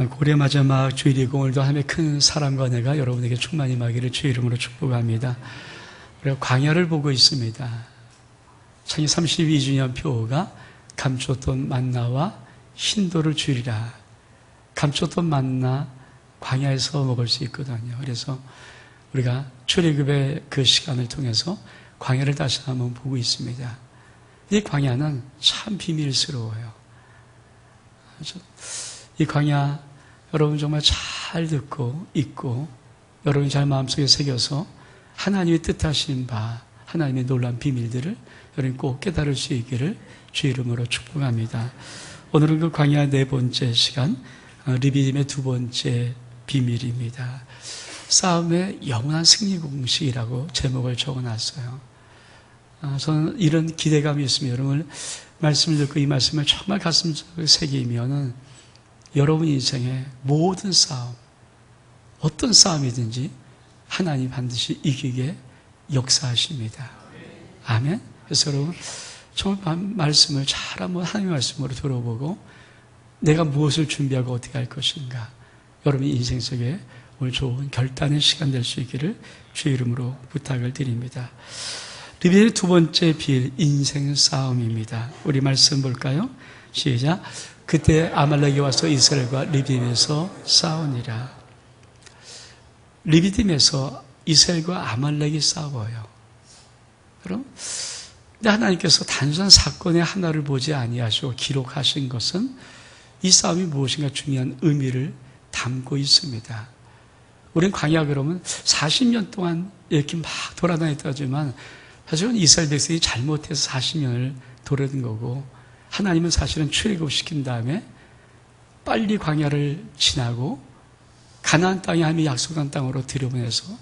올해 마지막 주일이고 오늘도 하나님의 큰 사랑과 은혜가 여러분에게 충만히 임하기를 주의 이름으로 축복합니다. 우리가 광야를 보고 있습니다. 창기 32주년 표어가 감추었던 만나와 흰돌을 주리라. 감추었던 만나 광야에서 먹을 수 있거든요. 그래서 우리가 출애굽의 그 시간을 통해서 광야를 다시 한번 보고 있습니다. 이 광야는 참 비밀스러워요. 이 광야 여러분 정말 잘 듣고 있고 여러분 잘 마음속에 새겨서 하나님의 뜻하신 바 하나님의 놀라운 비밀들을 여러분 꼭 깨달을 수 있기를 주의 이름으로 축복합니다. 오늘은 그 광야 네 번째 시간 리비딤의 두 번째 비밀입니다. 싸움의 영원한 승리 공식이라고 제목을 적어놨어요. 저는 이런 기대감이 있습니다. 여러분 말씀을 듣고 이 말씀을 정말 가슴속에 새기면은 여러분 인생의 모든 싸움, 어떤 싸움이든지 하나님 반드시 이기게 역사하십니다. 아멘. 그래서 여러분 정말 말씀을 잘 한번 하나님의 말씀으로 들어보고 내가 무엇을 준비하고 어떻게 할 것인가, 여러분 인생 속에 오늘 좋은 결단의 시간 될 수 있기를 주의 이름으로 부탁을 드립니다. 리비딤의 두 번째 비밀, 인생 싸움입니다. 우리 말씀 볼까요? 시작. 그때 아말렉이 와서 이스라엘과 리비딤에서 싸우니라. 리비딤에서 이스라엘과 아말렉이 싸워요. 그럼 근데 하나님께서 단순한 사건의 하나를 보지 아니하시고 기록하신 것은 이 싸움이 무엇인가 중요한 의미를 담고 있습니다. 우리는 광야 그러면 40년 동안 이렇게 막 돌아다녔다지만 사실은 이스라엘 백성이 잘못해서 40년을 돌아든 거고, 하나님은 사실은 출애굽시킨 다음에 빨리 광야를 지나고 가나안 땅에 하나님의 약속한 땅으로 들여보내서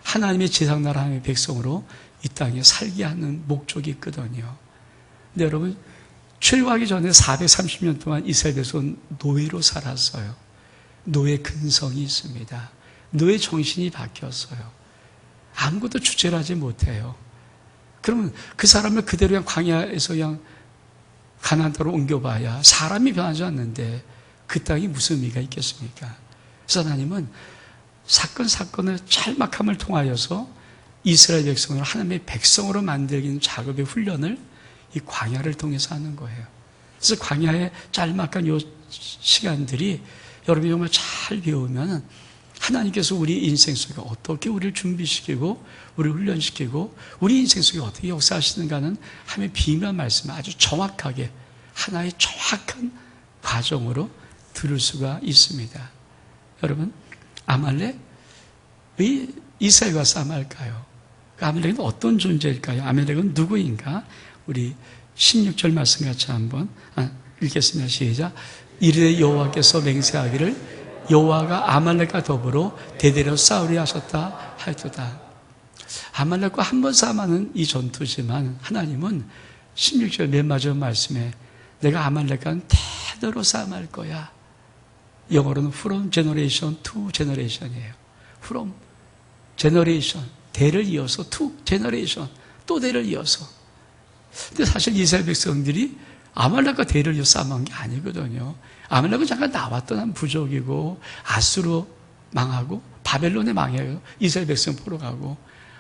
하나님의 제사장나라 하나님의 백성으로 이 땅에 살게 하는 목적이 있거든요. 근데 여러분 출애굽하기 전에 430년 동안 이스라엘 백성은 노예로 살았어요. 노예 근성이 있습니다. 노예 정신이 바뀌었어요. 아무것도 주체를 하지 못해요. 그러면 그 사람을 그대로 그냥 광야에서 그냥 가나안 땅으로 옮겨봐야 사람이 변하지 않는데 그 땅이 무슨 의미가 있겠습니까? 그래서 하나님은 사건을 짤막함을 통하여서 이스라엘 백성을 하나님의 백성으로 만들기는 작업의 훈련을 이 광야를 통해서 하는 거예요. 그래서 광야의 짤막한 요 시간들이 여러분이 정말 잘 배우면 하나님께서 우리 인생 속에 어떻게 우리를 준비시키고 우리를 훈련시키고 우리 인생 속에 어떻게 역사하시는가는 하나님의 비밀한 말씀을 아주 정확하게 하나의 정확한 과정으로 들을 수가 있습니다. 여러분 아말렉 왜 이스라엘과 싸움할까요? 아말렉은 어떤 존재일까요? 아말렉은 누구인가? 우리 16절 말씀 같이 한번 읽겠습니다. 시작. 이르되 여호와께서 맹세하기를 여호와가 아말렉과 더불어 대대로 싸우려 하셨다 하였도다. 아말렉과 한 번 싸움하는 이 전투지만 하나님은 16절 맨 마지막 말씀에 내가 아말렉과는 대대로 싸움할 거야. 영어로는 from generation to generation이에요. from generation, 대를 이어서 to generation, 또 대를 이어서. 근데 사실 이스라엘 백성들이 아말렉과 대를 이어서 싸움한 게 아니거든요. 아말렉은 잠깐 나왔던 한 부족이고 아수르 망하고 바벨론에 망해요. 이스라엘 백성 포로 가고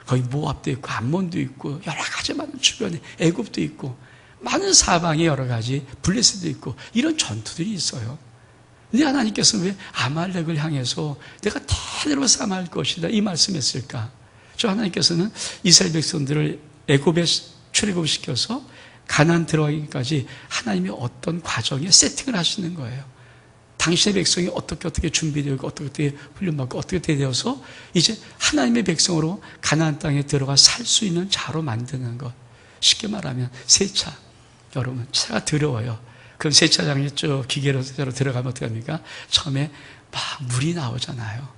거기 모압도 있고 암몬도 있고 여러 가지 많은 주변에 애굽도 있고 많은 사방에 여러 가지 블레스도 있고 이런 전투들이 있어요. 근데 하나님께서 왜 아말렉을 향해서 내가 대대로 싸움할 것이다 이 말씀했을까? 저 하나님께서는 이스라엘 백성들을 애굽에 출애굽시켜서 가나안 들어가기까지 하나님이 어떤 과정에 세팅을 하시는 거예요. 당신의 백성이 어떻게 준비되고 어떻게 훈련받고 어떻게 되어서 이제 하나님의 백성으로 가나안 땅에 들어가 살 수 있는 자로 만드는 것. 쉽게 말하면 세차. 여러분 차가 더러워요. 그럼 세차장에 쭉 기계로 들어가면 어떻게 합니까? 처음에 막 물이 나오잖아요.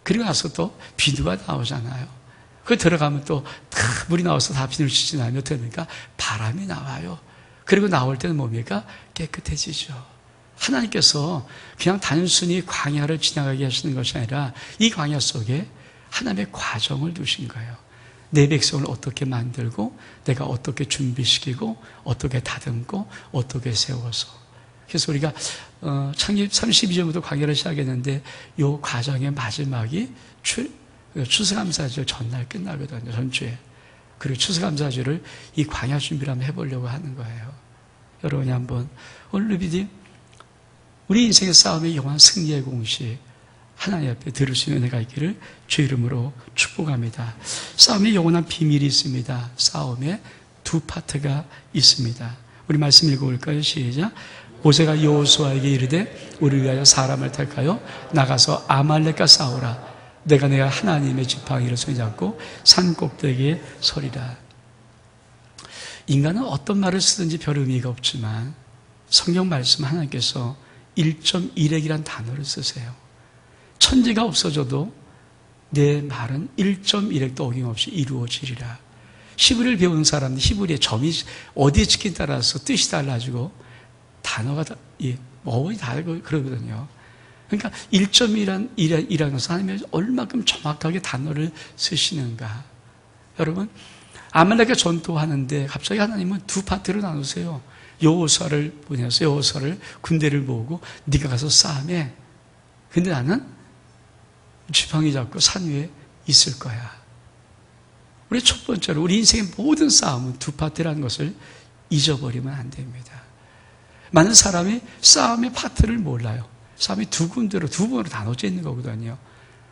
그리고 나서 또 비누가 나오잖아요. 그 들어가면 또 다 물이 나와서 다 비누를 씻지 나면 어떻게 됩니까? 바람이 나와요. 그리고 나올 때는 뭡니까? 깨끗해지죠. 하나님께서 그냥 단순히 광야를 지나가게 하시는 것이 아니라 이 광야 속에 하나님의 과정을 두신 거예요. 내 백성을 어떻게 만들고 내가 어떻게 준비시키고 어떻게 다듬고 어떻게 세워서 그래서 우리가 창립 32년부터 강의를 시작했는데 이 과정의 마지막이 추수감사절 전날 끝나거든요. 전주에. 그리고 추수감사절을 이 광야 준비를 한번 해보려고 하는 거예요. 여러분이 한번 오늘 우리 인생의 싸움의 영원한 승리의 공식 하나님 앞에 들을 수 있는 은혜가 있기를 주 이름으로 축복합니다. 싸움의 영원한 비밀이 있습니다. 싸움에 두 파트가 있습니다. 우리 말씀 읽어볼까요? 시작. 모세가 여호수아에게 이르되 우리 위하여 사람을 택하여 나가서 아말렉과 싸우라. 내가 하나님의 지팡이를 손에 잡고 산 꼭대기에 서리라. 인간은 어떤 말을 쓰든지 별 의미가 없지만 성경 말씀 하나님께서 1.1핵이란 단어를 쓰세요. 천지가 없어져도 내 말은 1.1핵도 어김없이 이루어지리라. 히브리를 배우는 사람들 히브리의 점이 어디에 찍힌 따라서 뜻이 달라지고 단어가 어원이 다르고 그러거든요. 그러니까 1.1이라는 것은 하나님이 얼마큼 정확하게 단어를 쓰시는가. 여러분, 아말렉과 전투하는데 갑자기 하나님은 두 파트로 나누세요. 여호수아를 보내서 여호수아를 군대를 모으고 네가 가서 싸움해. 근데 나는 지팡이 잡고 산 위에 있을 거야. 우리 첫 번째로 우리 인생의 모든 싸움은 두 파트라는 것을 잊어버리면 안 됩니다. 많은 사람이 싸움의 파트를 몰라요. 싸움이 두 군데로 두 번으로 나눠져 있는 거거든요.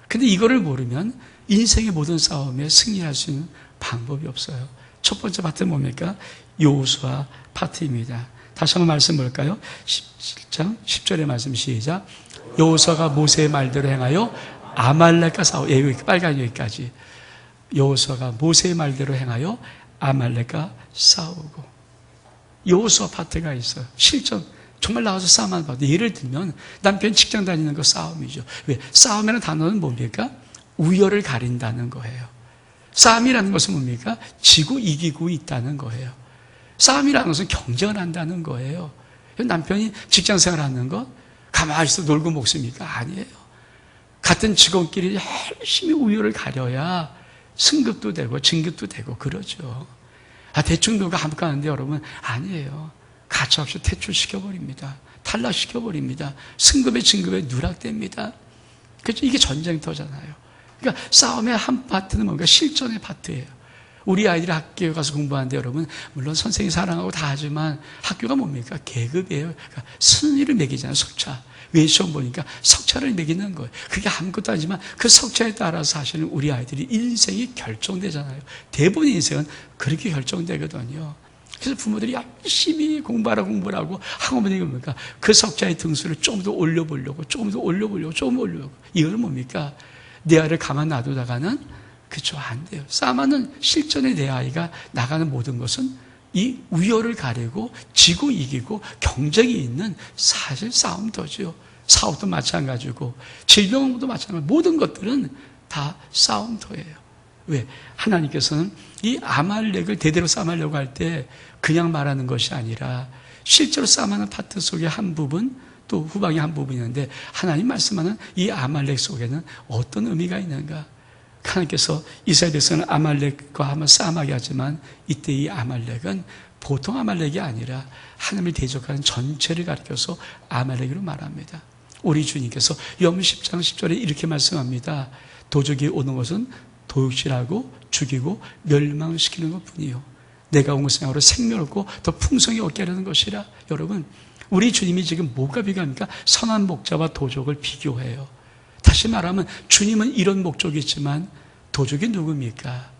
근데 이거를 모르면 인생의 모든 싸움에 승리할 수 있는 방법이 없어요. 첫 번째 파트는 뭡니까? 여호수아 파트입니다. 다시 한번 말씀 볼까요? 17장 10절의 말씀 시작. 여호수아가 모세의 말대로 행하여 아말렉과 싸워. 여기 빨간 여기까지. 여호수아가 모세의 말대로 행하여 아말렉과 싸우고. 여호수아 파트가 있어요. 실전. 정말 나가서 싸움하는 파트. 예를 들면 남편 직장 다니는 거 싸움이죠. 왜? 싸움이라는 단어는 뭡니까? 우열을 가린다는 거예요. 싸움이라는 것은 뭡니까? 지고 이기고 있다는 거예요. 싸움이라는 것은 경쟁을 한다는 거예요. 남편이 직장 생활하는 거 가만히 있어 놀고 먹습니까? 아니에요. 같은 직원끼리 열심히 우열을 가려야 승급도 되고 진급도 되고 그러죠. 대충 누가 한국 가는데 여러분 아니에요. 가차없이 퇴출시켜버립니다. 탈락시켜버립니다. 승급에 진급에 누락됩니다. 그렇죠? 이게 전쟁터잖아요. 그러니까 싸움의 한 파트는 뭔가 실전의 파트예요. 우리 아이들이 학교에 가서 공부하는데 여러분 물론 선생님이 사랑하고 다 하지만 학교가 뭡니까? 계급이에요. 그러니까 순위를 매기잖아요. 석차. 왜 시험 보니까 석차를 매기는 거예요. 그게 아무것도 아니지만 그 석차에 따라서 사실은 우리 아이들이 인생이 결정되잖아요. 대부분의 인생은 그렇게 결정되거든요. 그래서 부모들이 열심히 공부를 하고 학원이 뭡니까? 그 석자의 등수를 조금 더 올려보려고 조금 더 올려보려고 이거는 뭡니까? 내 아이를 가만 놔두다가는 그쵸 안 돼요. 싸움하는 실전에 내 아이가 나가는 모든 것은 이 우열을 가리고 지고 이기고 경쟁이 있는 사실 싸움터죠. 사업도 마찬가지고 질병도 마찬가지고 모든 것들은 다 싸움터예요. 왜? 하나님께서는 이 아말렉을 대대로 싸움하려고 할 때 그냥 말하는 것이 아니라 실제로 싸움하는 파트 속에 한 부분 또 후방의 한 부분이 있는데 하나님 말씀하는 이 아말렉 속에는 어떤 의미가 있는가? 하나님께서 이스라엘 백성은 아말렉과 한번 싸움하게 하지만 이때 이 아말렉은 보통 아말렉이 아니라 하나님을 대적하는 전체를 가리켜서 아말렉으로 말합니다. 우리 주님께서 요한 10장 10절에 이렇게 말씀합니다. 도적이 오는 것은 도둑질하고 죽이고 멸망시키는 것뿐이요 내가 온 것은 양으로 생명을 얻고 더 풍성히 얻게 하려는 것이라. 여러분 우리 주님이 지금 뭐가 비교합니까? 선한 목자와 도적을 비교해요. 다시 말하면 주님은 이런 목적이 있지만 도적이 누굽니까?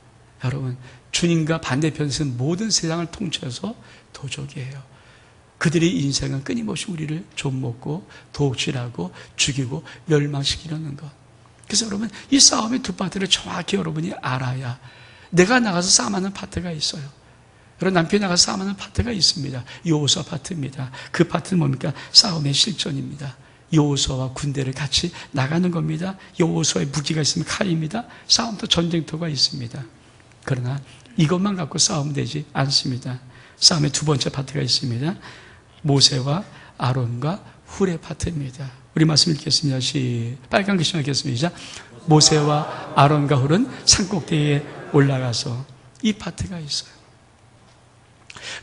여러분 주님과 반대편에서는 모든 세상을 통째해서 도적이에요. 그들의 인생은 끊임없이 우리를 좀먹고 도둑질하고 죽이고 멸망시키려는 것. 그래서 여러분 이 싸움의 두 파트를 정확히 여러분이 알아야 내가 나가서 싸움하는 파트가 있어요. 여러분 남편이 나가서 싸움하는 파트가 있습니다. 여호수아 파트입니다. 그 파트는 뭡니까? 싸움의 실전입니다. 여호수아와 군대를 같이 나가는 겁니다. 여호수아의 무기가 있으면 칼입니다. 싸움도 전쟁터가 있습니다. 그러나 이것만 갖고 싸우면 되지 않습니다. 싸움의 두 번째 파트가 있습니다. 모세와 아론과 훌의 파트입니다. 우리 말씀 읽겠습니다. 빨간 글씨만 읽겠습니다. 모세와 아론과 훌은 산꼭대기에 올라가서 이 파트가 있어요.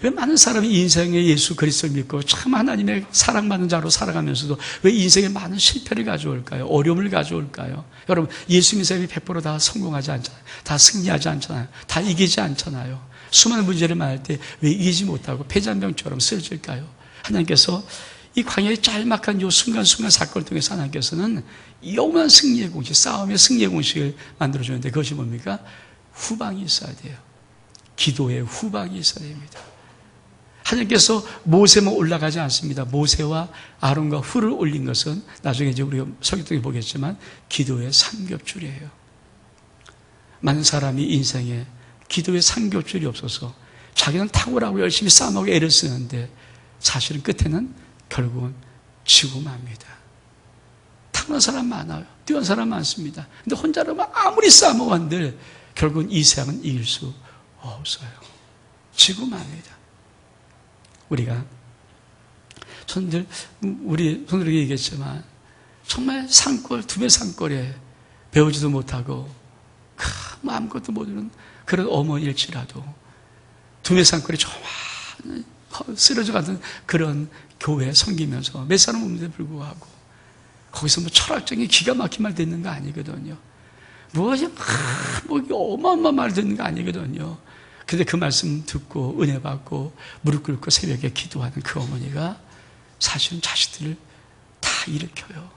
왜 많은 사람이 인생에 예수 그리스도를 믿고 참 하나님의 사랑받는 자로 살아가면서도 왜 인생에 많은 실패를 가져올까요? 어려움을 가져올까요? 여러분, 예수 믿는 사람이 100% 다 성공하지 않잖아요. 다 승리하지 않잖아요. 다 이기지 않잖아요. 수많은 문제를 만날 때 왜 이기지 못하고 폐잔병처럼 쓰러질까요? 하나님께서 이 광야의 짤막한 이 순간순간 사건을 통해서 하나님께서는 영원한 승리의 공식, 싸움의 승리의 공식을 만들어주는데 그것이 뭡니까? 후방이 있어야 돼요. 기도의 후방이 있어야 됩니다. 하나님께서 모세만 올라가지 않습니다. 모세와 아론과 훌을 올린 것은 나중에 이제 우리가 설교통에 보겠지만 기도의 삼겹줄이에요. 많은 사람이 인생에 기도의 삼겹줄이 없어서 자기는 탁월하고 열심히 싸움하고 애를 쓰는데 사실은 끝에는 결국은 지고 맙니다. 탁월한 사람 많아요. 뛰어난 사람 많습니다. 근데 혼자라면 아무리 싸움하고 한들 결국은 이 세상은 이길 수 없어요. 지고 맙니다. 우리가 저는 우리 손들에게 얘기했지만 정말 산골, 두 배 산골에 배우지도 못하고 아무것도 모르는 그런 어머니일지라도 두 배 산골에 정말 쓰러져 가던 그런 교회에 섬기면서 몇 사람 없는데 불구하고 거기서 뭐 철학적인 기가 막힌 말 듣는 거 아니거든요. 뭐 어마어마한 말 듣는 거 아니거든요. 근데 그 말씀 듣고 은혜 받고 무릎 꿇고 새벽에 기도하는 그 어머니가 사실은 자식들을 다 일으켜요.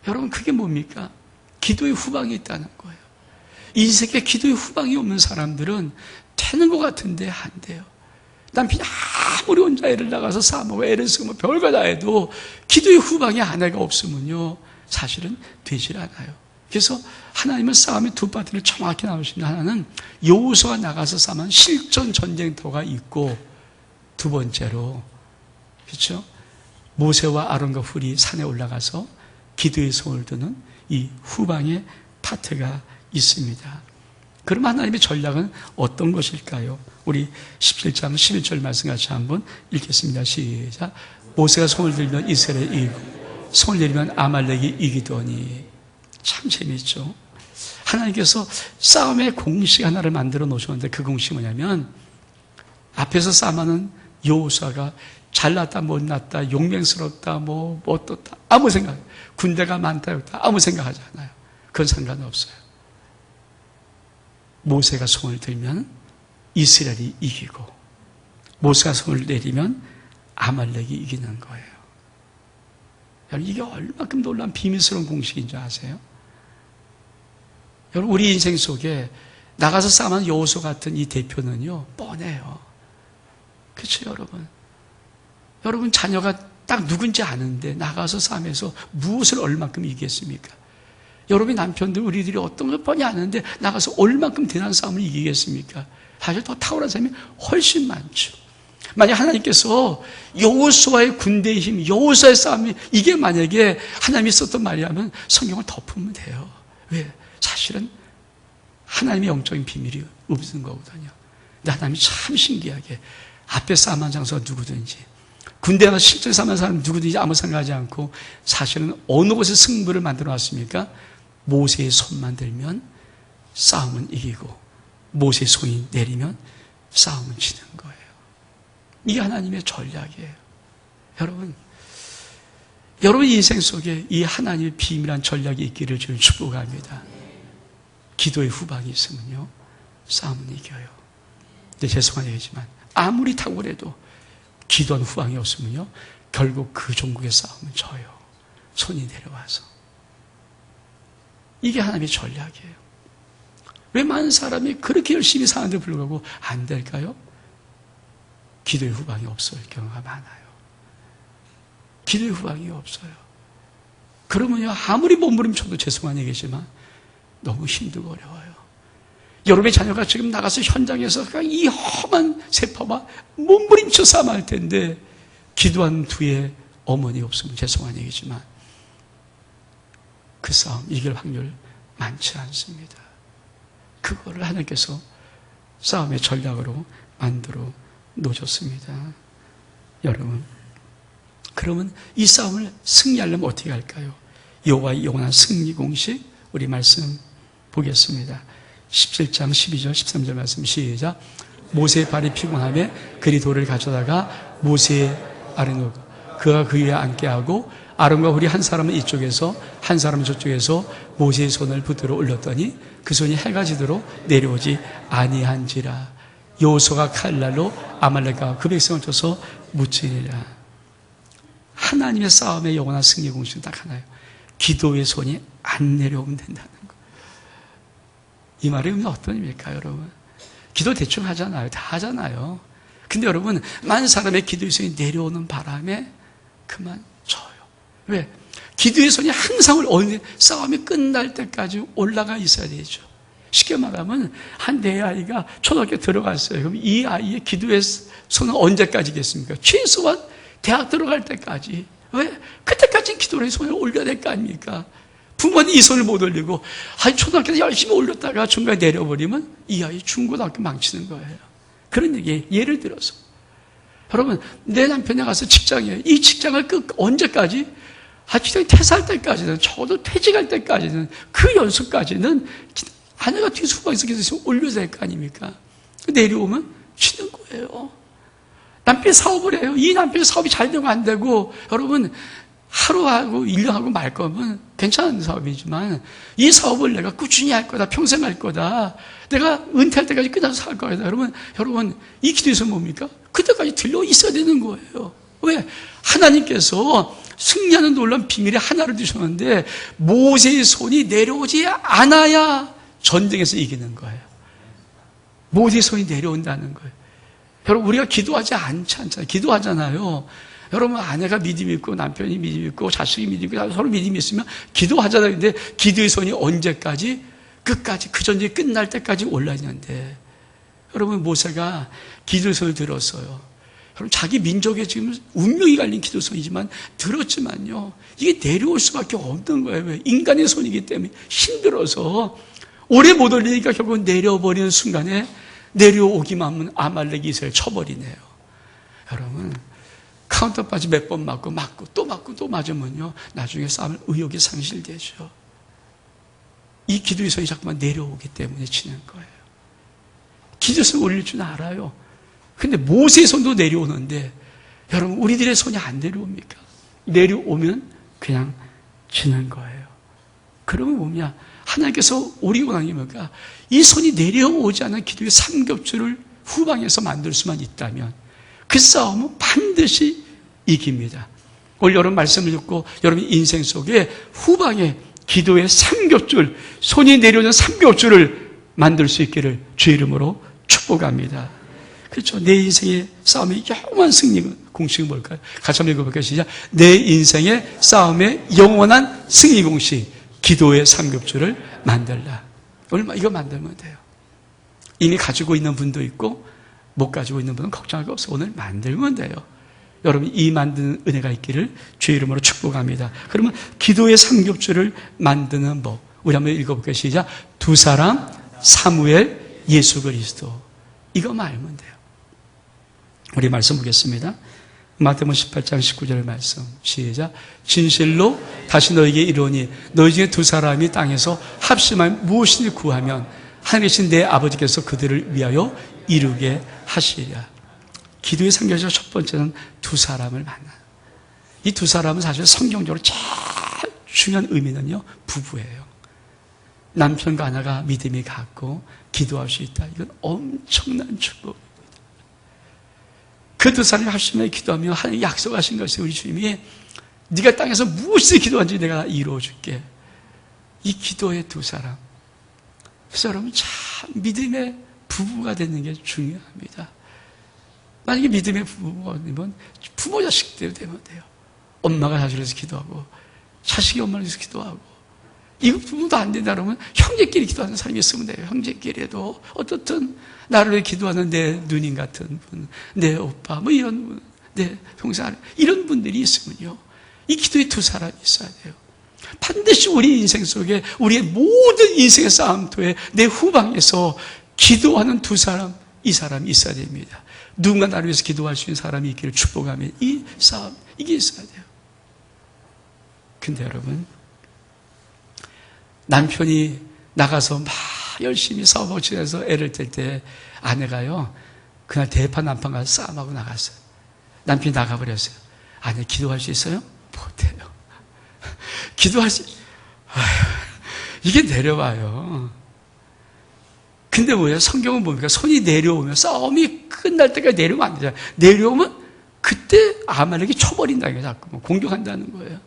여러분, 그게 뭡니까? 기도의 후방이 있다는 거예요. 인생에 기도의 후방이 없는 사람들은 되는 것 같은데 안 돼요. 남편이 아무리 혼자 애를 나가서 싸먹고 애를 쓰고 뭐 별거 다 해도 기도의 후방에 아내가 없으면요 사실은 되질 않아요. 그래서 하나님은 싸움의 두 파트를 정확히 나누십니다. 하나는 여호수아가 나가서 싸움한 실전 전쟁터가 있고, 두 번째로 그렇죠? 모세와 아론과 훌이 산에 올라가서 기도의 손을 드는 이 후방의 파트가 있습니다. 그럼 하나님의 전략은 어떤 것일까요? 우리 17장 11절 말씀 같이 한번 읽겠습니다. 시작. 모세가 손을 들면 이스라엘이 이기고 손을 내리면 아말렉이 이기더니. 참 재미있죠. 하나님께서 싸움의 공식 하나를 만들어 놓으셨는데 그 공식이 뭐냐면 앞에서 싸움하는 여호수아가 잘났다 못났다 용맹스럽다 뭐 어떻다 아무 생각, 군대가 많다 없다 아무 생각하지 않아요. 그건 상관없어요. 모세가 손을 들면 이스라엘이 이기고 모세가 손을 내리면 아말렉이 이기는 거예요. 여러분, 이게 얼마큼 놀라운 비밀스러운 공식인 줄 아세요? 여러분, 우리 인생 속에 나가서 싸움하는 여호수아 같은 이 대표는요 뻔해요. 그렇죠, 여러분? 여러분 자녀가 딱 누군지 아는데 나가서 싸움에서 무엇을 얼마큼 이기겠습니까? 여러분의 남편들, 우리들이 어떤 걸 뻔히 아는데 나가서 얼마큼 대단한 싸움을 이기겠습니까? 사실 더 탁월한 사람이 훨씬 많죠. 만약 하나님께서 여호수아의 군대의 힘, 여호수아의 싸움이 이게 만약에 하나님이 썼던 말이라면 성경을 덮으면 돼요. 왜? 사실은 하나님의 영적인 비밀이 없는 거거든요. 근데 하나님이 참 신기하게 앞에 싸움한 장소가 누구든지 군대가 실제 싸움한 사람 누구든지 아무 생각하지 않고 사실은 어느 곳에 승부를 만들어 놨습니까? 모세의 손만 들면 싸움은 이기고 모세의 손이 내리면 싸움은 지는 거예요. 이게 하나님의 전략이에요. 여러분 인생 속에 이 하나님의 비밀한 전략이 있기를 저는 축복합니다. 기도의 후방이 있으면요 싸움은 이겨요. 근데 죄송한 얘기지만 아무리 탁월해도 기도한 후방이 없으면요 결국 그 종국의 싸움은 져요. 손이 내려와서. 이게 하나님의 전략이에요. 왜 많은 사람이 그렇게 열심히 사는데 불구하고 안 될까요? 기도의 후방이 없을 경우가 많아요. 기도의 후방이 없어요. 그러면요 아무리 몸부림쳐도 죄송한 얘기지만 너무 힘들고 어려워요. 여러분의 자녀가 지금 나가서 현장에서 그냥 이 험한 세파와 몸부림쳐 싸움할 텐데 기도한 뒤에 어머니 없으면 죄송한 얘기지만 그 싸움 이길 확률 많지 않습니다. 그거를 하나님께서 싸움의 전략으로 만들어 놓으셨습니다. 여러분, 그러면 이 싸움을 승리하려면 어떻게 할까요? 여호와의 영원한 승리 공식 우리 말씀 보겠습니다. 17장 12절 13절 말씀 시작. 모세의 발이 피곤하며 그리 돌을 가져다가 모세의 아래 놓고 그가 그 위에 앉게 하고 아론과 홀이 한 사람은 이쪽에서 한 사람은 저쪽에서 모세의 손을 붙들어 올렸더니 그 손이 해가 지도록 내려오지 아니한지라. 여호수아가 칼날로 아말렉과 그 백성을 쳐서 무찌리라. 하나님의 싸움의 영원한 승리 공식은 딱 하나예요. 기도의 손이 안 내려오면 된다는 거. 이 말의 의미는 어떤 의미일까요, 여러분? 기도 대충 하잖아요. 다 하잖아요. 근데 여러분, 많은 사람의 기도의 손이 내려오는 바람에 그만 져요. 왜? 기도의 손이 항상 싸움이 끝날 때까지 올라가 있어야 되죠. 쉽게 말하면 한 내 아이가 초등학교 들어갔어요. 그럼 이 아이의 기도의 손은 언제까지겠습니까? 최소한 대학 들어갈 때까지. 왜? 그때까지는 기도의 손을 올려야 될 거 아닙니까? 부모는 이 손을 못 올리고 초등학교 때 열심히 올렸다가 중간에 내려버리면 이 아이 중고등학교 망치는 거예요. 그런 얘기, 예를 들어서 여러분, 내 남편이 가서 직장이에요. 이 직장을 언제까지? 직장이 퇴사할 때까지는, 적어도 퇴직할 때까지는, 그 연수까지는 아내가 뒤에서 후방에서 계속 올려야 될 거 아닙니까? 내려오면 치는 거예요. 남편이 사업을 해요. 이 남편의 사업이 잘 되고 안 되고, 여러분, 하루하고 1년하고 말 거면 괜찮은 사업이지만 이 사업을 내가 꾸준히 할 거다. 평생 할 거다. 내가 은퇴할 때까지 끝나서 살 거다. 여러분, 이 기도에서 뭡니까? 그때까지 들려 있어야 되는 거예요. 왜? 하나님께서 승리하는 놀라운 비밀의 하나를 주셨는데 모세의 손이 내려오지 않아야 전쟁에서 이기는 거예요. 모세의 손이 내려온다는 거예요. 여러분, 우리가 기도하지 않잖아요. 기도하잖아요. 여러분, 아내가 믿음이 있고 남편이 믿음이 있고 자식이 믿음이 있고 서로 믿음이 있으면 기도하잖아요. 근데 기도의 손이 언제까지? 끝까지, 그 전쟁이 끝날 때까지 올라있는데 여러분, 모세가 기도의 손을 들었어요. 여러분, 자기 민족의 지금 운명이 갈린 기도의 손이지만 들었지만요, 이게 내려올 수밖에 없는 거예요. 왜? 인간의 손이기 때문에 힘들어서 오래 못 올리니까 결국 내려버리는 순간에 내려오기만 하면 아말렉이 이스라엘 쳐버리네요. 여러분, 카운터까지 몇 번 맞고 또 맞으면요, 나중에 싸움을 의욕이 상실되죠. 이 기도의 손이 자꾸만 내려오기 때문에 치는 거예요. 기도의 손 올릴 줄 알아요. 근데 모세의 손도 내려오는데 여러분, 우리들의 손이 안 내려옵니까? 내려오면 그냥 치는 거예요. 그러면 뭐냐? 하나님께서 우리 원하는 게 뭘까? 이 손이 내려오지 않은 기도의 삼겹줄을 후방에서 만들 수만 있다면 그 싸움은 반드시 이깁니다. 올 여러분 말씀을 듣고 여러분 인생 속에 후방에 기도의 삼겹줄, 손이 내려오는 삼겹줄을 만들 수 있기를 주 이름으로 축복합니다. 그렇죠. 내 인생의 싸움의 영원한 승리 공식은 뭘까요? 같이 한번 읽어볼까요? 시작. 내 인생의 싸움의 영원한 승리 공식, 기도의 삼겹줄을 만들라. 오늘 이거 만들면 돼요. 이미 가지고 있는 분도 있고 못 가지고 있는 분은 걱정할 거 없어요. 오늘 만들면 돼요. 여러분, 이 만드는 은혜가 있기를 주의 이름으로 축복합니다. 그러면 기도의 삼겹줄을 만드는 법, 우리 한번 읽어볼게요. 시작. 두 사람, 사무엘, 예수 그리스도. 이거만 알면 돼요. 우리 말씀 보겠습니다. 마태복음 18장 19절 말씀. 시작. 진실로 다시 너에게 이르노니 너희 중에 두 사람이 땅에서 합심하여 무엇이든지 구하면 하늘에 계신 내 아버지께서 그들을 위하여 이루게 하시리라. 기도의 삼겹줄 첫 번째는 두 사람을 만나. 이 두 사람은 사실 성경적으로 제일 중요한 의미는요, 부부예요. 남편과 아내가 믿음이 같고 기도할 수 있다. 이건 엄청난 축복입니다. 그 두 사람이 합심하여 기도하며 하나님 약속하신 것이 우리 주님이 네가 땅에서 무엇을 기도한지 내가 이루어줄게. 이 기도의 두 사람. 그래서 여러분, 참 믿음의 부부가 되는 게 중요합니다. 만약에 믿음의 부부면 부모 자식대로 되면 돼요. 엄마가 자식을 위해서 기도하고 자식이 엄마를 위해서 기도하고, 이거 부모도 안 된다 그러면 형제끼리 기도하는 사람이 있으면 돼요. 형제끼리도 어떻든 나를 위해 기도하는 내 누님 같은 분, 내 오빠, 뭐 이런 분, 내 동생, 이런 분들이 있으면요, 이 기도의 두 사람이 있어야 돼요. 반드시 우리 인생 속에, 우리의 모든 인생의 싸움터에 내 후방에서 기도하는 두 사람, 이 사람이 있어야 됩니다. 누군가 나를 위해서 기도할 수 있는 사람이 있기를 축복하며 이 싸움, 이게 있어야 돼요. 근데 여러분, 남편이 나가서 막 열심히 사업하고 지내서 애를 뗄 때 아내가요, 그날 대판 남편 가서 싸움하고 나갔어요. 남편이 나가버렸어요. 아니, 기도할 수 있어요? 못해요. 기도할 수, 이게 내려와요. 근데 뭐예요? 성경은 뭡니까? 손이 내려오면, 싸움이 끝날 때까지 내려오면 안 되잖아요. 내려오면 그때 아말렉이 쳐버린다는 거예요. 자꾸 공격한다는 거예요.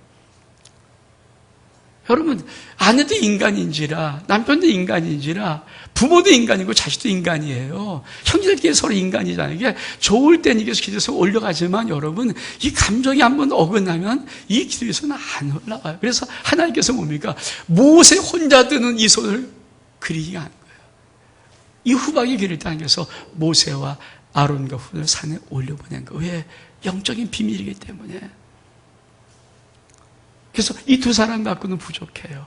여러분, 아내도 인간인지라, 남편도 인간인지라, 부모도 인간이고 자식도 인간이에요. 형제들끼리 서로 인간이잖아요. 이게 좋을 때는 이게 기도에서 올려가지만 여러분, 이 감정이 한번 어긋나면 이 기도에서는 안 올라와요. 그래서 하나님께서 뭡니까? 모세 혼자 드는 이 손을 그리기가 하는 거예요. 이 후방이 기를 때 하나님께서 모세와 아론과 훗을 산에 올려보낸 거예요. 왜? 영적인 비밀이기 때문에. 그래서 이 두 사람 갖고는 부족해요.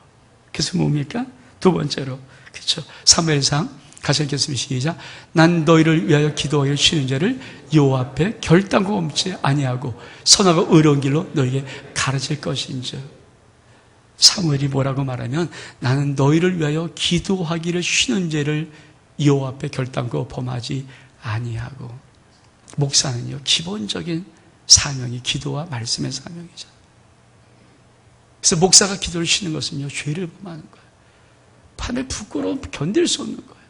그래서 뭡니까? 두 번째로, 그렇죠? 사무엘상 가서 읽겠습니다. 시작. 난 너희를 위하여 기도하기를 쉬는 죄를 여호와 앞에 결단코 범치 아니하고 선하고 의로운 길로 너희에게 가르칠 것인즉. 사무엘이 뭐라고 말하면 나는 너희를 위하여 기도하기를 쉬는 죄를 여호와 앞에 결단코 범하지 아니하고. 목사는요, 기본적인 사명이 기도와 말씀의 사명이죠. 그래서 목사가 기도를 쉬는 것은요, 죄를 범하는 거예요. 밤에 부끄러움 견딜 수 없는 거예요.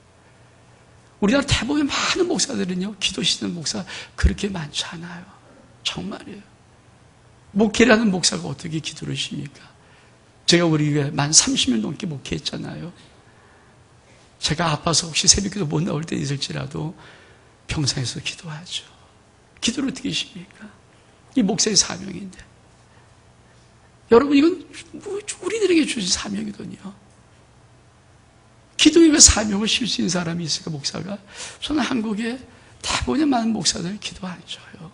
우리나라 대부분 많은 목사들은요, 기도 쉬는 목사 그렇게 많지 않아요. 정말이에요. 목회라는 목사가 어떻게 기도를 쉽니까? 제가 우리 교회 만 30년 넘게 목회했잖아요. 제가 아파서 혹시 새벽기도 못 나올 때 있을지라도 평상에서 기도하죠. 기도를 어떻게 쉽니까? 이 목사의 사명인데. 여러분, 이건 우리들에게 주신 사명이거든요. 기도의 그 사명을 쉴 수 있는 사람이 있을까, 목사가? 저는 한국에 대부분의 많은 목사들 기도 안 줘요.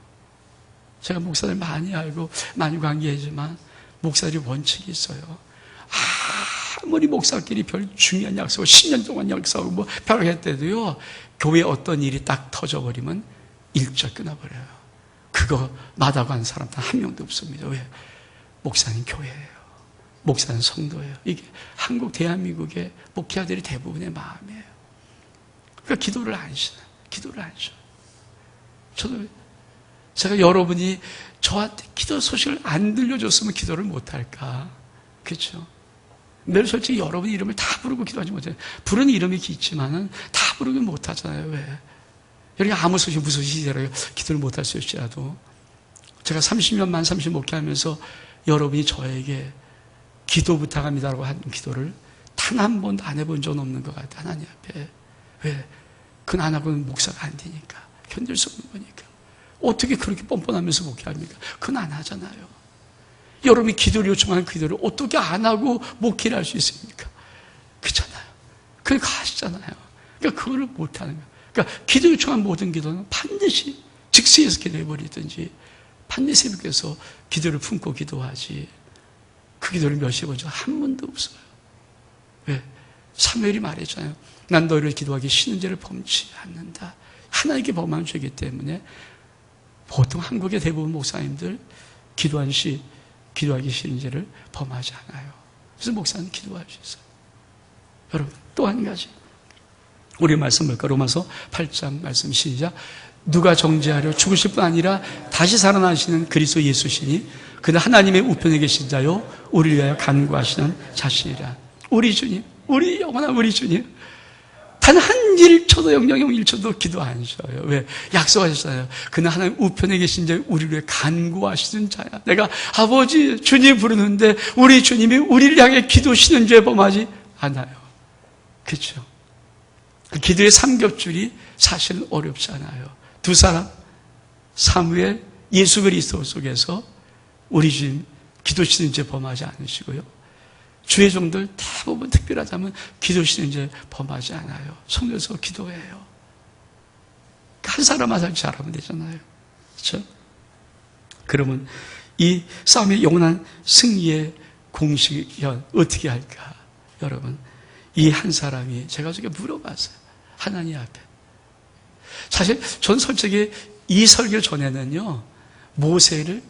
제가 목사들 많이 알고 많이 관계하지만 목사들이 원칙이 있어요. 아무리 목사끼리 별 중요한 약속을 10년 동안 약속하고 뭐 별했대도요, 교회에 어떤 일이 딱 터져버리면 일절 끊어버려요. 그거 마다고 하는 사람 단 한 명도 없습니다. 왜? 목사는 교회예요. 목사는 성도예요. 이게 한국 대한민국의 목회자들이 대부분의 마음이에요. 그러니까 기도를 안 쉬어요. 기도를 안 쉬어요. 제가 여러분이 저한테 기도 소식을 안 들려줬으면 기도를 못할까? 그렇죠? 늘 솔직히 여러분 이름을 다 부르고 기도하지 못해요. 부르는 이름이 있지만은 다 부르긴 못하잖아요. 왜? 여기 아무 소식, 무슨 소식이라도 기도를 못할 수 있을지라도. 제가 30년 만 30 목회하면서 여러분이 저에게 기도 부탁합니다라고 한 기도를 단 한 번도 안 해본 적은 없는 것 같아요. 하나님 앞에. 왜? 그건 안 하고는 목사가 안 되니까. 견딜 수 없는 거니까. 어떻게 그렇게 뻔뻔하면서 목회합니까? 그건 안 하잖아요. 여러분이 기도를 요청하는 기도를 어떻게 안 하고 목회를 할 수 있습니까? 그렇잖아요. 그러니까 하시잖아요. 그러니까 그거를 못 하는 거예요. 그러니까 기도 요청한 모든 기도는 반드시 즉시해서 기도해버리든지 반드시 새벽에서 기도를 품고 기도하지. 그 기도를 몇 시 본 적 한 번도 없어요. 왜? 사무엘이 말했잖아요. 난 너희를 기도하기 쉬는 죄를 범치 않는다. 하나님께 범한 죄이기 때문에 보통 한국의 대부분 목사님들 기도하기 싫은 죄를 범하지 않아요. 그래서 목사는 기도할 수 있어요. 여러분, 또 한 가지. 우리 말씀 볼까? 로마서 8장 말씀 시작. 누가 정죄하려 죽으실 뿐 아니라 다시 살아나시는 그리스도 예수시니 그는 하나님의 우편에 계신 자요 우리를 위하여 간구하시는 자신이라. 우리 주님, 우리 영원한 우리 주님, 단 한 1초도 영영 1초도 기도 안 쉬어요. 왜? 약속하셨잖아요. 그는 하나님 우편에 계신 자 우리를 위해 간구하시는 자야. 내가 아버지 주님 부르는데 우리 주님이 우리를 향해 기도 쉬는 죄 범하지 않아요. 그렇죠? 기도의 삼겹줄이 사실은 어렵지 않아요. 두 사람, 사무엘, 예수 그리스도 속에서 우리 주님 기도 쉬는 죄 범하지 않으시고요. 주의 종들 대부분 특별하다면 기도 쉬는 죄 범하지 않아요. 성도에서 기도해요. 한 사람 한 사람 잘하면 되잖아요. 그렇죠? 그러면 이 싸움의 영원한 승리의 공식이 어떻게 할까? 여러분, 이 한 사람이 제가 저게 물어봤어요. 하나님 앞에. 사실 전 솔직히 이 설교 전에는요, 모세를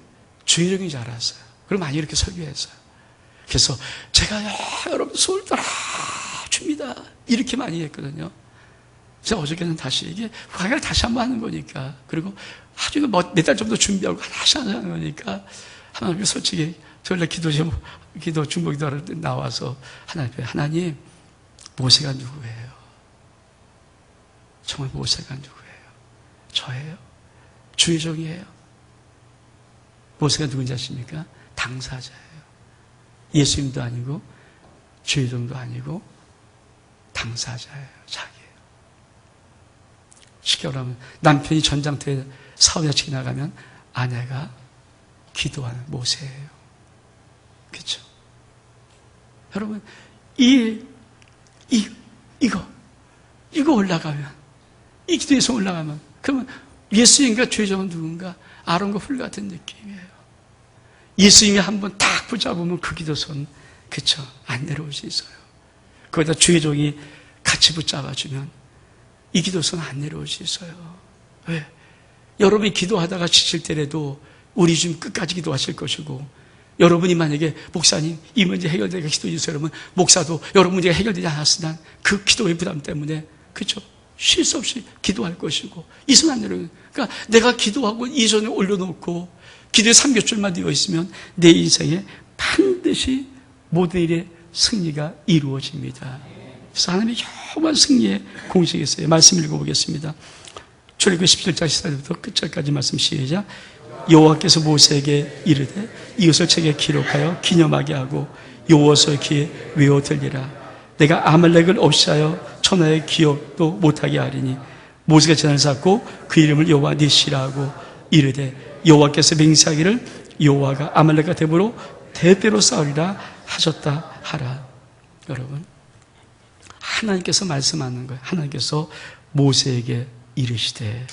주인공인 줄 알았어요. 그럼 많이 이렇게 설교했어요. 그래서 제가 여러분 손을 줍니다. 이렇게 많이 했거든요. 그래서 어저께는 다시 이게 강의를 다시 한번 하는 거니까, 그리고 아주 몇 달 정도 준비하고 다시 하는 거니까, 하나님 솔직히 저희 기도 중보기도 할 때 나와서 하나님 모세가 누구예요? 정말 모세가 누구예요? 저예요. 주의 종이에요. 모세가 누군지 아십니까? 당사자예요. 예수님도 아니고 주의 종도 아니고 당사자예요. 자기예요. 쉽게 말하면 남편이 전장터에 사업야치 나가면 아내가 기도하는 모세예요. 그렇죠? 여러분, 이거 올라가면, 이 기도에서 올라가면, 그러면 예수님과 죄종은 누군가? 아론과 훌 같은 느낌이에요. 예수님이 한번 딱 붙잡으면 그 기도선, 그쵸? 안 내려올 수 있어요. 거기다 죄종이 같이 붙잡아주면 이 기도선 안 내려올 수 있어요. 왜? 여러분이 기도하다가 지칠 때라도 우리 좀 끝까지 기도하실 것이고, 여러분이 만약에 목사님 이 문제 해결되게 기도해 주세요. 여러분 목사도 여러분 문제가 해결되지 않았으나 그 기도의 부담 때문에 그렇죠? 쉴 수 없이 기도할 것이고 이 손 안 내려요. 그러니까 내가 기도하고 이 손을 올려놓고 기도의 3겹줄만 되어 있으면 내 인생에 반드시 모든 일의 승리가 이루어집니다. 그래서 하나님의 영원한 승리의 공식이 있어요. 말씀 읽어보겠습니다. 출애굽기 17장 14절부터 끝절까지 말씀 시작. 여호와께서 모세에게 이르되 이것을 책에 기록하여 기념하게 하고 여호와서의 귀에 외워 들리라. 내가 아말렉을 없이하여 천하의 기억도 못하게 하리니 모세가 재단을 쌓고 그 이름을 여호와 니시라 하고 이르되 여호와께서 맹세하기를 여호와가 아말렉과 대보로 대대로 싸우리라 하셨다 하라. 여러분, 하나님께서 말씀하는 거예요. 하나님께서 모세에게 이르시되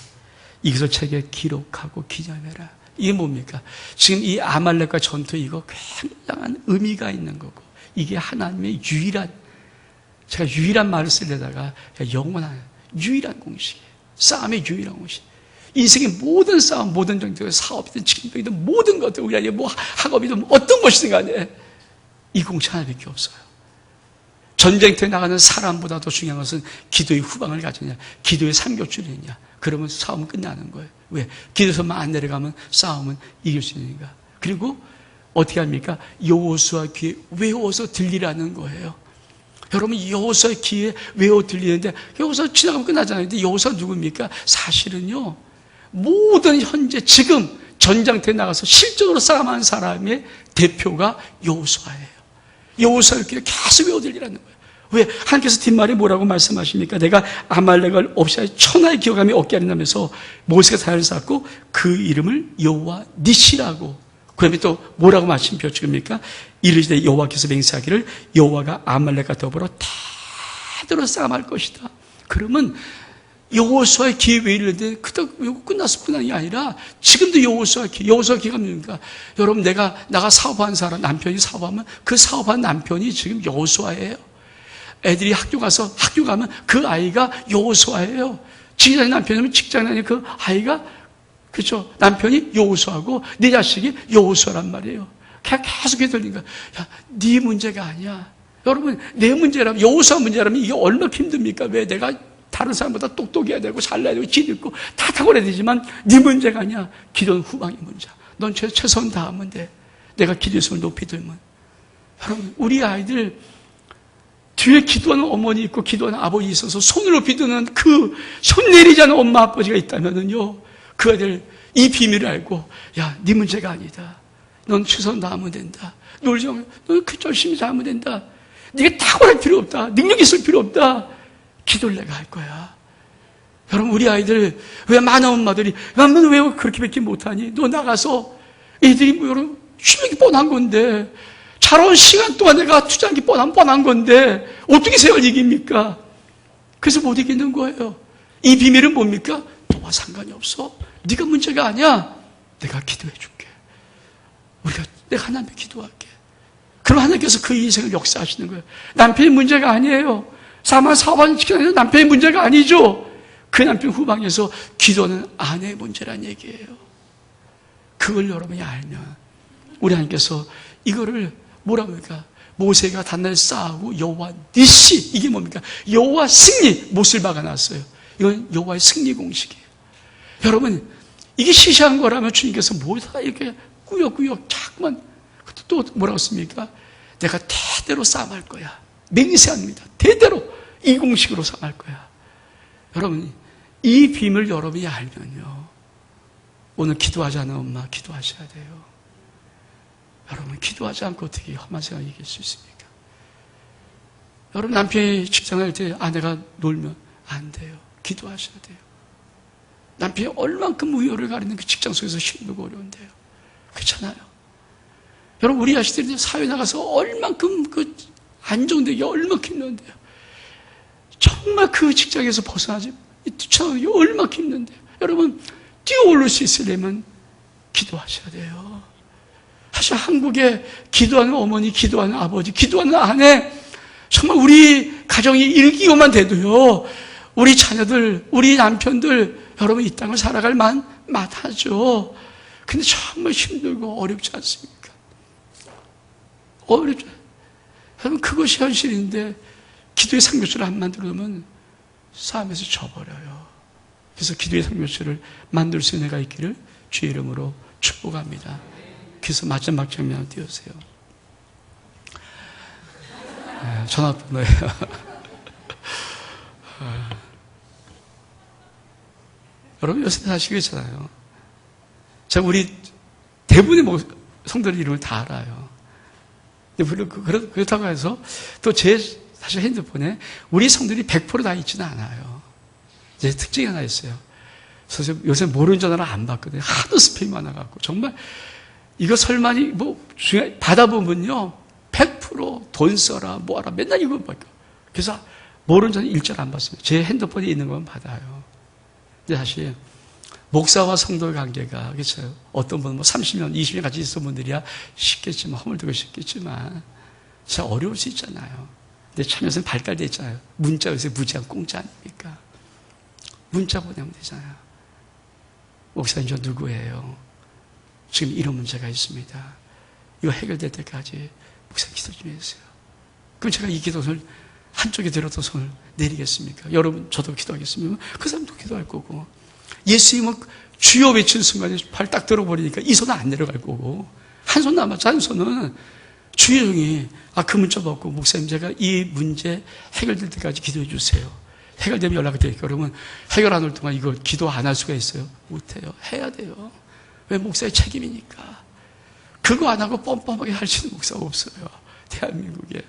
이것을 책에 기록하고 기념해라. 이게 뭡니까? 지금 이 아말렉과 전투 이거 굉장한 의미가 있는 거고, 이게 하나님의 제가 유일한 말을 쓰려다가 영원한 유일한 공식이에요. 싸움의 유일한 공식. 인생의 모든 싸움, 모든 정도, 사업이든 직업이든 모든 것들, 우리 아니 뭐 학업이든 어떤 것이든 간에 이 공식 하나밖에 없어요. 전쟁터에 나가는 사람보다 더 중요한 것은 기도의 후방을 가지냐, 기도의 삼겹줄이냐. 그러면 싸움은 끝나는 거예요. 왜? 기도에서만 안 내려가면 싸움은 이길 수 있으니까. 그리고 어떻게 합니까? 여호수아 귀에 외워서 들리라는 거예요. 여러분, 여호수아 귀에 외워 들리는데 여호수아 지나가면 끝나잖아요. 근데 여호수아 누굽니까? 사실은요, 모든 현재 지금 전장터에 나가서 실적으로 싸움하는 사람의 대표가 여호수아예요. 여호수아 귀에 계속 외워 들리라는 거예요. 왜? 하나님께서 뒷말에 뭐라고 말씀하십니까? 내가 아말렉을 없이 천하의 기억함이 없게 하린다면서 모세가 산을 쌓고 그 이름을 여호와 니시라고. 그러면 또 뭐라고 말씀표 찍습니까? 이르시되 여호와께서 맹세하기를 여호와가 아말렉과 더불어 대대로 싸움할 것이다. 그러면 여호수아의 기회 왜 이러는데 그때 끝났을 뿐만이 아니라 지금도 여호수아의 기회가 뭡니까? 여러분, 나가 사업하는 사람, 남편이 사업하면 그 사업한 남편이 지금 여호수아예요. 애들이 학교 가면 그 아이가 여호수아예요. 직장인 남편이면 직장인 아니 그 아이가, 그렇죠? 남편이 여호수아고 네 자식이 여호수아란 말이에요. 계속 해들리니까, 야, 네 문제가 아니야. 여러분, 내 문제라면, 여호수아 문제라면 이게 얼마나 힘듭니까? 왜? 내가 다른 사람보다 똑똑해야 되고 잘나야 되고 질 있고 다 탁월해야 되지만 네 문제가 아니야. 기도는 후방의 문제야. 넌 최선 다하면 돼. 내가 기도의 손을 높이 들면. 여러분, 우리 아이들 뒤에 기도하는 어머니 있고 기도하는 아버지 있어서 손을 높이 드는 그 손 내리지 않은 엄마 아버지가 있다면은요, 그 아이들 이 비밀을 알고, 야, 네 문제가 아니다. 넌 최선 다하면 된다. 넌 열심히 잘하면 된다. 네가 탁월할 필요 없다. 능력 있을 필요 없다. 기도를 내가 할 거야. 여러분, 우리 아이들, 왜 많은 엄마들이, 나는 왜 그렇게밖에 못하니? 너 나가서 애들이 뭐, 여러분, 쉬는 게 뻔한 건데, 자라온 시간 동안 내가 투자한 게 뻔한 건데, 어떻게 세월 이깁니까? 그래서 못 이기는 거예요. 이 비밀은 뭡니까? 너와 상관이 없어. 네가 문제가 아니야. 내가 기도해 줄게. 내가 하나님께 기도할게. 그럼 하나님께서 그 인생을 역사하시는 거예요. 남편이 문제가 아니에요. 사업하는 직장에서 남편이 문제가 아니죠. 그 남편 후방에서 기도는 아내의 문제란 얘기예요. 그걸 여러분이 알면 우리 하나님께서 이거를 뭐라고 합니까? 모세가 단날 쌓고 여호와 니시, 이게 뭡니까? 여호와 승리, 못을 박아놨어요. 이건 여호와의 승리 공식이에요. 여러분, 이게 시시한 거라면 주님께서 뭐다 이렇게 꾸역꾸역 자꾸만 또 뭐라고 했습니까? 내가 대대로 싸움할 거야. 맹세합니다. 대대로 이 공식으로 싸움할 거야. 여러분, 이 비밀 여러분이 알면요, 오늘 기도하지 않은 엄마 기도하셔야 돼요. 여러분, 기도하지 않고 어떻게 험한 생활 이길 수 있습니까? 여러분, 남편이 직장할 때 아내가 놀면 안 돼요. 기도하셔야 돼요. 남편이 얼만큼 우열을 가리는 그 직장 속에서 힘들고 어려운데요. 그렇잖아요. 여러분, 우리 아시들이 사회 나가서 얼만큼 그 안정되기 얼만큼 힘든데요. 정말 그 직장에서 벗어나지 뛰쳐나오기 얼만큼 힘든데요. 여러분, 뛰어오를 수 있으려면 기도하셔야 돼요. 사실 한국에 기도하는 어머니, 기도하는 아버지, 기도하는 아내, 정말 우리 가정이 일기고만 돼도요, 우리 자녀들, 우리 남편들, 여러분 이 땅을 살아갈 만하죠. 근데 정말 힘들고 어렵지 않습니까? 어렵죠. 여러분, 그것이 현실인데 기도의 상교실을 안 만들어 놓으면 싸움에서 져버려요. 그래서 기도의 상교실을 만들 수 있는 애가 있기를 주의 이름으로 축복합니다. 그래서 마지막 장면을 띄우세요. 전화번호예요. 여러분, 요새 사실 그렇잖아요. 제가 우리 대부분의 성도들 이름을 다 알아요. 그렇다고 해서 또 제 사실 핸드폰에 우리 성들이 100% 다 있지는 않아요. 제 특징이 하나 있어요. 그래서 요새 모르는 전화를 안 받거든요. 하도 스팸이 많아갖고. 정말 이거 설마니 받아보면요, 100% 돈 써라, 뭐하라, 맨날 이거 받고. 그래서 모르는 전화 일절 안 받습니다. 제 핸드폰에 있는 건 받아요. 근데 사실 목사와 성도의 관계가, 그렇죠? 어떤 분은 뭐 30년, 20년 같이 있었던 분들이야 쉽겠지만, 허물들고 쉽겠지만, 진짜 어려울 수 있잖아요. 근데 참 요새는 발달되어 있잖아요. 문자 요새 무제한 공짜 아닙니까? 문자 보내면 되잖아요. 목사님, 저 누구예요? 지금 이런 문제가 있습니다. 이거 해결될 때까지 목사님 기도 좀 해주세요. 그럼 제가 이 기도를 한쪽에 들어도 손을 내리겠습니까? 여러분, 저도 기도하겠습니다. 그 사람도 기도할 거고. 예수님은 주여 외친 순간에 팔 딱 들어버리니까 이 손은 안 내려갈 거고, 한 손 남았죠. 한 손은 주여 형이 그 문자 받고, 목사님 제가 이 문제 해결될 때까지 기도해 주세요. 해결되면 연락을 드릴게요. 그러면 해결 안 올 동안 이거 기도 안 할 수가 있어요? 못해요. 해야 돼요. 왜? 목사의 책임이니까. 그거 안 하고 뻔뻔하게 할 수 있는 목사가 없어요. 대한민국에.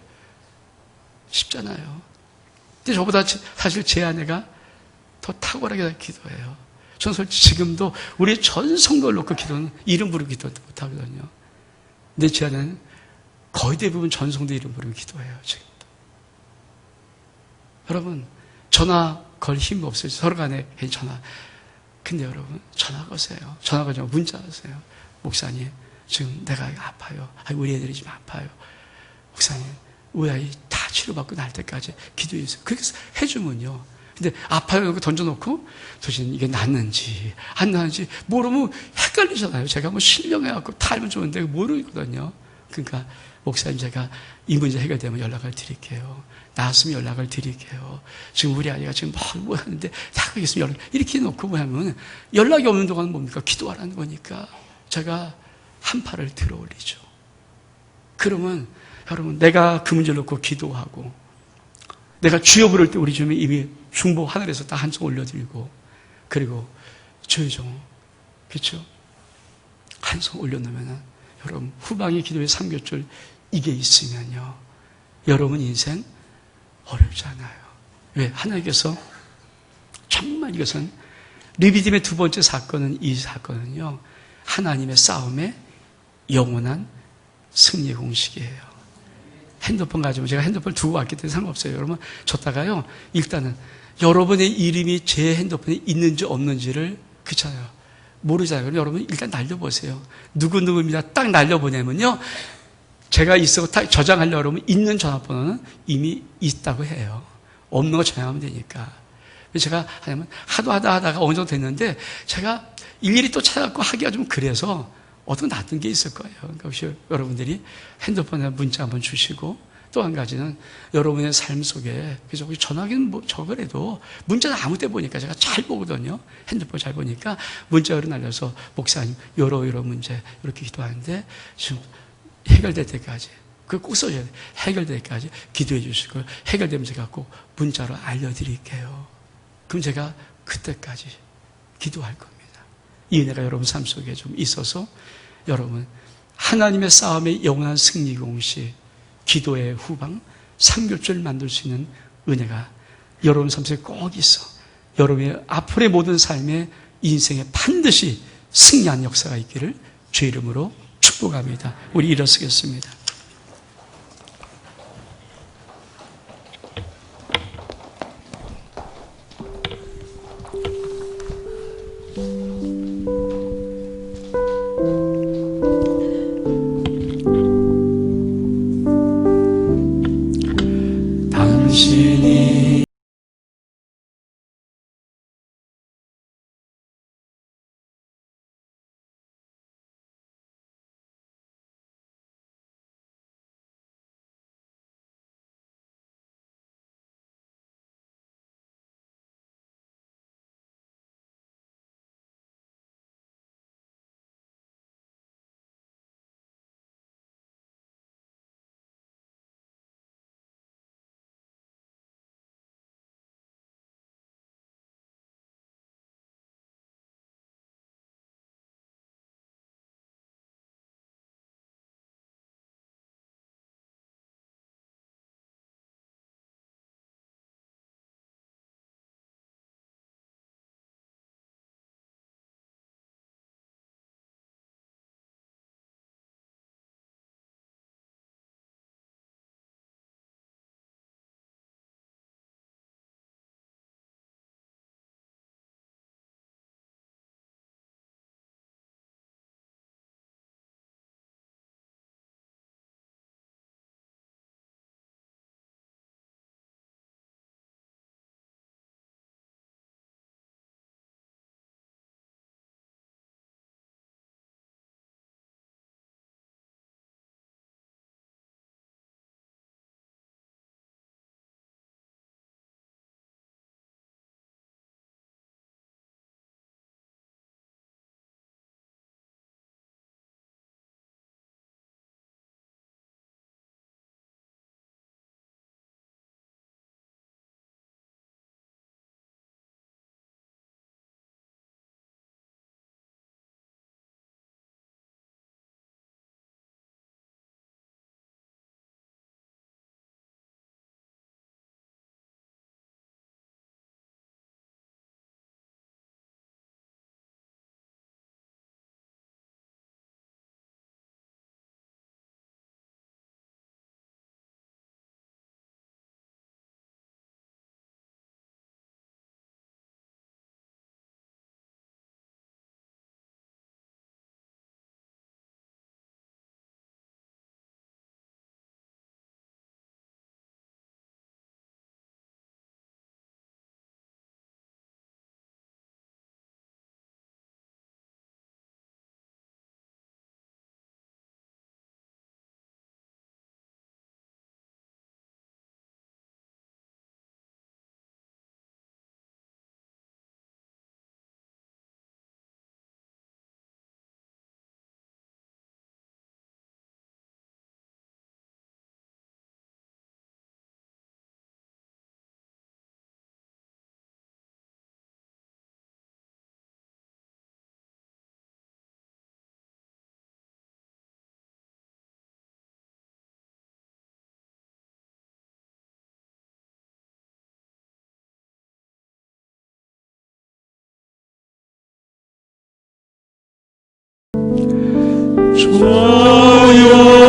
쉽잖아요. 근데 저보다 사실 제 아내가 더 탁월하게 기도해요. 저는 솔직히 지금도 우리 전 성도를 놓고 기도는 이름 부르고 기도도 못하거든요. 근데 제 아내는 거의 대부분 전 성도 이름 부르고 기도해요. 지금도. 여러분, 전화 걸 힘이 없어요. 서로 간에 전화. 근데 여러분, 전화 거세요. 전화 걸지 문자 하세요. 목사님, 지금 내가 아파요. 우리 애들이 지금 아파요. 목사님, 우리 아이 다 치료받고 날 때까지 기도해주세요. 그렇게 해주면요. 근데 아파요. 이렇게 던져놓고 도대체 이게 낫는지 안 낫는지 모르면 헷갈리잖아요. 제가 뭐 신령해갖고 다 알면 좋은데 모르거든요. 그러니까 목사님, 제가 이 문제 해결되면 연락을 드릴게요. 나았으면 연락을 드릴게요. 지금 우리 아이가 지금 뭐 하는데 다 그겠으면 연락 이렇게 놓고 뭐 하면 연락이 없는 동안은 뭡니까? 기도하라는 거니까 제가 한 팔을 들어 올리죠. 그러면 여러분, 내가 그 문제를 놓고 기도하고, 내가 주여 부를 때 우리 주님이 이미 중보 하늘에서 딱 한 손 올려드리고, 그리고 주여 좀, 그렇죠? 한 손 올려놓으면 여러분, 후방의 기도의 3교줄 이게 있으면요, 여러분 인생 어렵지 않아요. 왜? 하나님께서 정말 이것은 르비딤의 두 번째 사건은, 이 사건은요, 하나님의 싸움의 영원한 승리 공식이에요. 핸드폰 가지고, 제가 핸드폰을 두고 왔기 때문에 상관없어요. 여러분, 줬다가요, 일단은 여러분의 이름이 제 핸드폰에 있는지 없는지를, 그렇잖아요, 모르잖아요. 그럼 여러분 일단 날려보세요. 누구입니다. 딱 날려보내면요, 제가 있어 딱 저장하려고 그러면 있는 전화번호는 이미 있다고 해요. 없는 거 저장하면 되니까. 제가 하도 하다가 어느 정도 됐는데, 제가 일일이 또 찾아갖고 하기가 좀 그래서 어떤 놨던 게 있을 거예요. 그러니까 혹시 여러분들이 핸드폰에 문자 한번 주시고, 또 한 가지는 여러분의 삶 속에, 그래서 전화기는 뭐 저거라도 문자는 아무 때 보니까 제가 잘 보거든요. 핸드폰 잘 보니까 문자로 날려서 목사님 여러 문제 이렇게 기도하는데 지금 해결될 때까지, 그거 꼭 써줘야 돼. 해결될 때까지 기도해 주시고 해결되면 제가 꼭 문자로 알려드릴게요. 그럼 제가 그때까지 기도할 겁니다. 이 은혜가 여러분 삶 속에 좀 있어서 여러분 하나님의 싸움의 영원한 승리 공시, 기도의 후방, 삼겹줄 만들 수 있는 은혜가 여러분 삶 속에 꼭 있어 여러분의 앞으로의 모든 삶의 인생에 반드시 승리한 역사가 있기를 주의 이름으로 축복합니다. 우리 일어서겠습니다. 당신이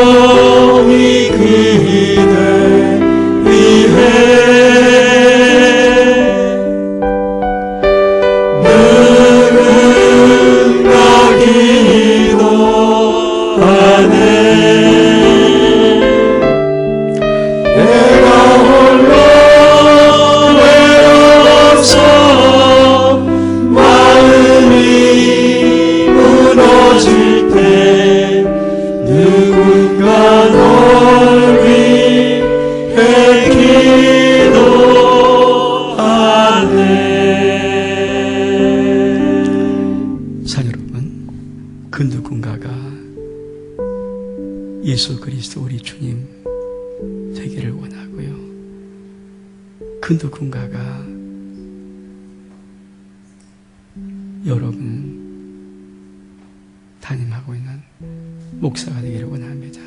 조용히 그대 위해 누군가 기도하네. 내가 홀로 외로워서 마음이 무너질 때 예수 그리스도 우리 주님 되기를 원하고요. 그 누군가가 여러분 담임하고 있는 목사가 되기를 원합니다.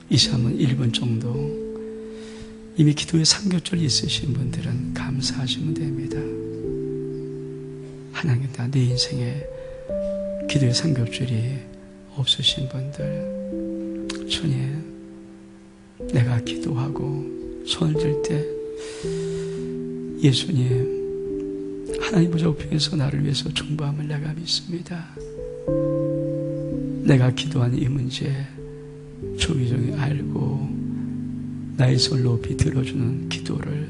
이 시간은 1분 정도 이미 기도의 삼겹줄이 있으신 분들은 감사하시면 됩니다. 하나님, 내 인생에 기도의 삼겹줄이 없으신 분들, 주님, 내가 기도하고 손을 들 때 예수님, 하나님 보좌우편에서 나를 위해서 중보함을 내가 믿습니다. 내가 기도한 이 문제 조기종이 알고 나의 손을 높이 들어주는 기도를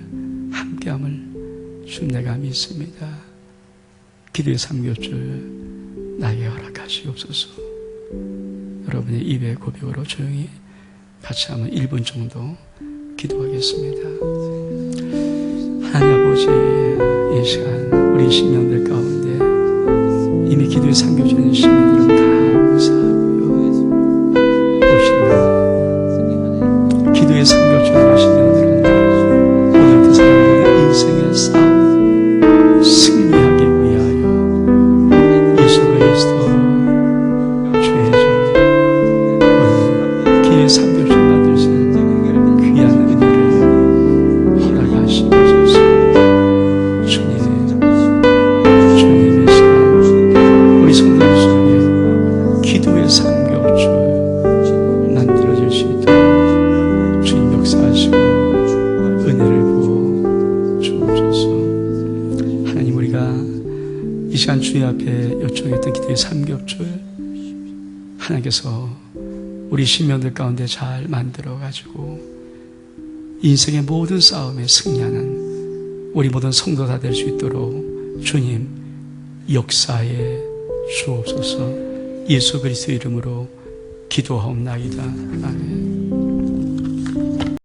함께함을 주 내가 믿습니다. 기도의 삼겹줄 나에게 허락하시옵소서. 여러분의 입의 고백으로 조용히 같이 한번 1분 정도 기도하겠습니다. 하나님 아버지, 이 시간 우리 신령들 가운데 이미 기도의 삼겹줄인 신령들은 감사하고요. 오시는 기도의 삼겹줄인 신령들은 오늘부터 사람들의 인생의 싸움 승리하기 위하여 예수 그리스도 주의 종 오늘 기도의 삼겹줄 받을 수 있는 귀한 은혜를 허락하시옵소서. 주님의 시간 우리 성도들 속에 기도의 삼겹줄 만들어질 수 있도록 주님 역사하시고 은혜를 부어 주옵소서. 하나님, 우리가 이 시간 주의 앞에 요청했던 기도의 삼겹줄 하나님께서 우리 신명들 가운데 잘 만들어가지고 인생의 모든 싸움에 승리하는 우리 모든 성도 다 될 수 있도록 주님 역사에 주옵소서. 예수 그리스도 이름으로 기도하옵나이다. 아멘.